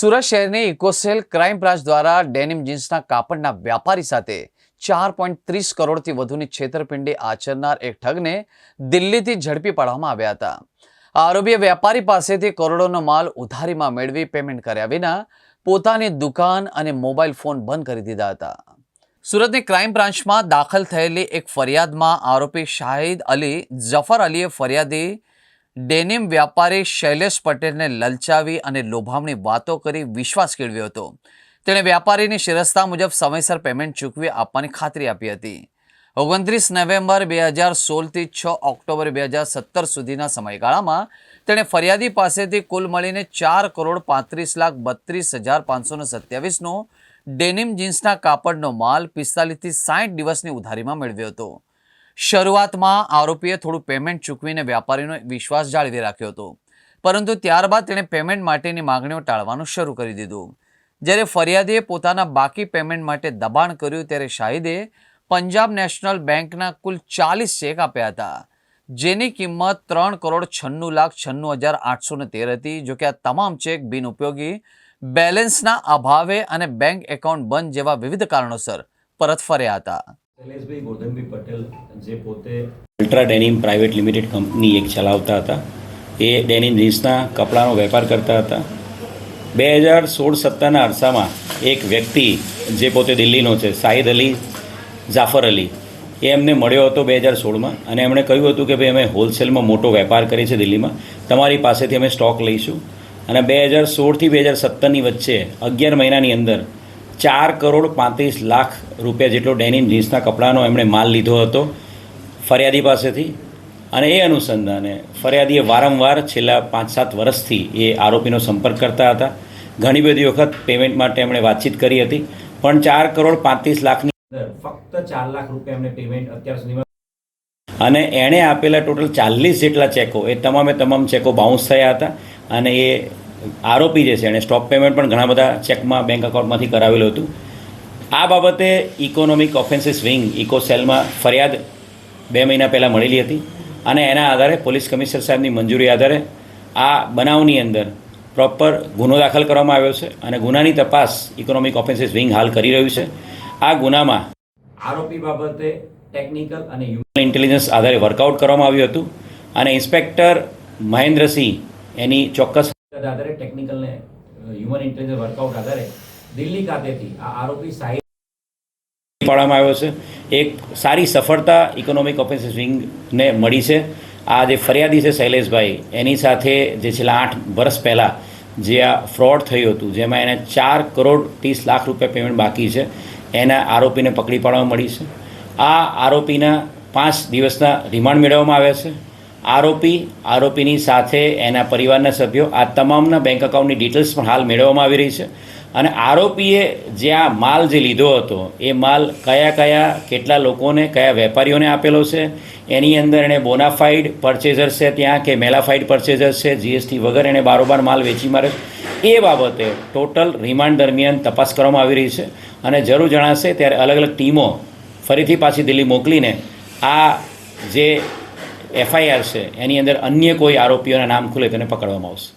સુરત શહેરની eco cell crime branch દ્વારા denim જીન્સના કાપડના વ્યાપારી સાથે 4.30 કરોડથી વધુની છેતરપિંડી આચરનાર એક ઠગને દિલ્હીથી ઝડપી પાડવામાં આવ્યા હતા। આરોપીએ વ્યાપારી પાસેથી કરોડોનો માલ ઉધારીમાં મેળવી પેમેન્ટ કર્યા વિના પોતાની દુકાન અને મોબાઈલ ફોન બંધ કરી દીધા હતા। સુરતની ક્રાઇમ બ્રાન્ચમાં દાખલ થયેલી એક ફરિયાદમાં આરોપી શાહિદ અલી જફર અલીએ ફરિયાદી ડેનિમ વ્યાપારી શૈલેષ પટેલને લલચાવી અને લોભામણી વાતો કરી વિશ્વાસ કેળવ્યો હતો। તેણે વ્યાપારીની શિરસ્તા મુજબ સમયસર પેમેન્ટ ચૂકવી આપવાની ખાતરી આપી હતી। 29 નવેમ્બર 2016 થી 6 ઓક્ટોબર 2017 સુધીના સમયગાળામાં તેણે ફરિયાદી પાસેથી કુલ મળીને 4,35,32,527નો ડેનિમ જીન્સના કાપડનો માલ 45 થી 60 દિવસની ઉધારીમાં મેળવ્યો હતો। શરૂઆતમાં આરોપીએ થોડું પેમેન્ટ ચૂકવીને વ્યાપારીનો વિશ્વાસ જાળવી રાખ્યો હતો, પરંતુ ત્યારબાદ તેણે પેમેન્ટ માટેની માંગણીઓ ટાળવાનું શરૂ કરી દીધું। જ્યારે ફરિયાદીએ પોતાના બાકી પેમેન્ટ માટે દબાણ કર્યું ત્યારે શાહિદે પંજાબ નેશનલ બેંકના કુલ 40 ચેક આપ્યા હતા, જેની કિંમત 3,96,96,813 હતી। જોકે આ તમામ ચેક બિનઉપયોગી, બેલેન્સના અભાવે અને બેંક એકાઉન્ટ બંધ જેવા વિવિધ કારણોસર પરત ફર્યા હતા। શૈલેષભાઈ ગોરધનભાઈ પટેલ જે પોતે ultra denim private limited company એક ચલાવતા હતા, એ ડેનિમ જીન્સના કપડાનો વેપાર કરતા હતા। 2016-17ના અરસામાં એક વ્યક્તિ જે પોતે દિલ્હીનો છે, શાહિદ અલી જાફર અલી, એ એમને મળ્યો હતો 2016માં અને એમણે કહ્યું હતું કે ભાઈ અમે હોલસેલમાં મોટો વેપાર કરીએ છીએ દિલ્હીમાં, તમારી પાસેથી અમે સ્ટોક લઈશું। અને 2016થી 2017ની વચ્ચે 11 મહિનાની અંદર 4,35,00,000 રૂપિયા જેટલો ડેનિમ જીન્સના કપડાનો એમણે માલ લીધો હતો ફરિયાદી પાસેથી। અને એ અનુસંધાને ફરિયાદીએ વારંવાર છેલ્લા 5-7 વર્ષથી એ આરોપીનો સંપર્ક કરતા હતા। ઘણી બધી વખત પેમેન્ટ માટે એમણે વાતચીત કરી હતી, પણ 4,35,00,000ની અંદર ફક્ત 4 લાખ રૂપિયા એમને પેમેન્ટ અત્યાર સુધીમાં, અને એણે આપેલા ટોટલ 40 જેટલા ચેકો, એ તમામ ચેકો બાઉન્સ થયા હતા। અને એ આરોપી જે છે એણે સ્ટોપ પેમેન્ટ પણ ઘણા બધા ચેકમાં બેંક એકાઉન્ટમાંથી કરાવેલું હતું। આ બાબતે ઇકોનોમિક ઓફેન્સીસ વિંગ ઇકોસેલમાં ફરિયાદ 2 મહિના પહેલાં મળેલી હતી અને એના આધારે પોલીસ કમિશનર સાહેબની મંજૂરી આધારે આ બનાવની અંદર પ્રોપર ગુનો દાખલ કરવામાં આવ્યો છે અને ગુનાની તપાસ ઇકોનોમિક ઓફેન્સીસ વિંગ હાલ કરી રહ્યું છે। આ ગુનામાં આરોપી બાબતે ટેકનિકલ અને હ્યુમન ઇન્ટેલિજન્સ આધારે વર્કઆઉટ કરવામાં આવ્યું હતું અને ઇન્સ્પેક્ટર મહેન્દ્રસિંહ એની ચોક્કસ આધારે ટેકનિકલ ને હ્યુમન ઇન્ટેલિજન્સ વર્કઆઉટ આધારે દિલ્હી ખાતેથી આ આરોપી શાહિદ પાડવામાં આવ્યો છે। એક સારી સફળતા ઇકોનોમિક ઓફેન્સીસ વિંગને મળી છે। આ જે ફરિયાદી છે શૈલેષભાઈ, એની સાથે જે છેલ્લા 8 વર્ષ પહેલાં જે આ ફ્રોડ થયું હતું, જેમાં એને 4,30,00,000 રૂપિયા પેમેન્ટ બાકી છે, એના આરોપીને પકડી પાડવામાં મળી છે। આ આરોપીના 5 દિવસના રિમાન્ડ મેળવવામાં આવ્યા છે। આરોપીની સાથે એના પરિવારના સભ્યો, આ તમામના બેંક એકાઉન્ટની ડિટેલ્સ પણ હાલ મેળવવામાં આવી રહી છે। અને આરોપીએ જે આ માલ જે લીધો હતો, એ માલ કેટલા લોકોને, કયા વેપારીઓને આપેલો છે, એની અંદર એણે બોનાફાઇડ પરચેઝર છે ત્યાં કે મેલાફાઇડ પરચેઝર છે, જીએસટી વગર એણે બારોબાર માલ વેચી મારે, એ બાબતે ટોટલ રિમાન્ડ દરમિયાન તપાસ કરવામાં આવી રહી છે। અને જરૂર જણાશે ત્યારે અલગ અલગ ટીમો ફરીથી પાછી દિલ્હી મોકલીને આ જે FIR છે એની અંદર અન્ય કોઈ આરોપીઓના નામ ખુલે તેને પકડવામાં આવશે।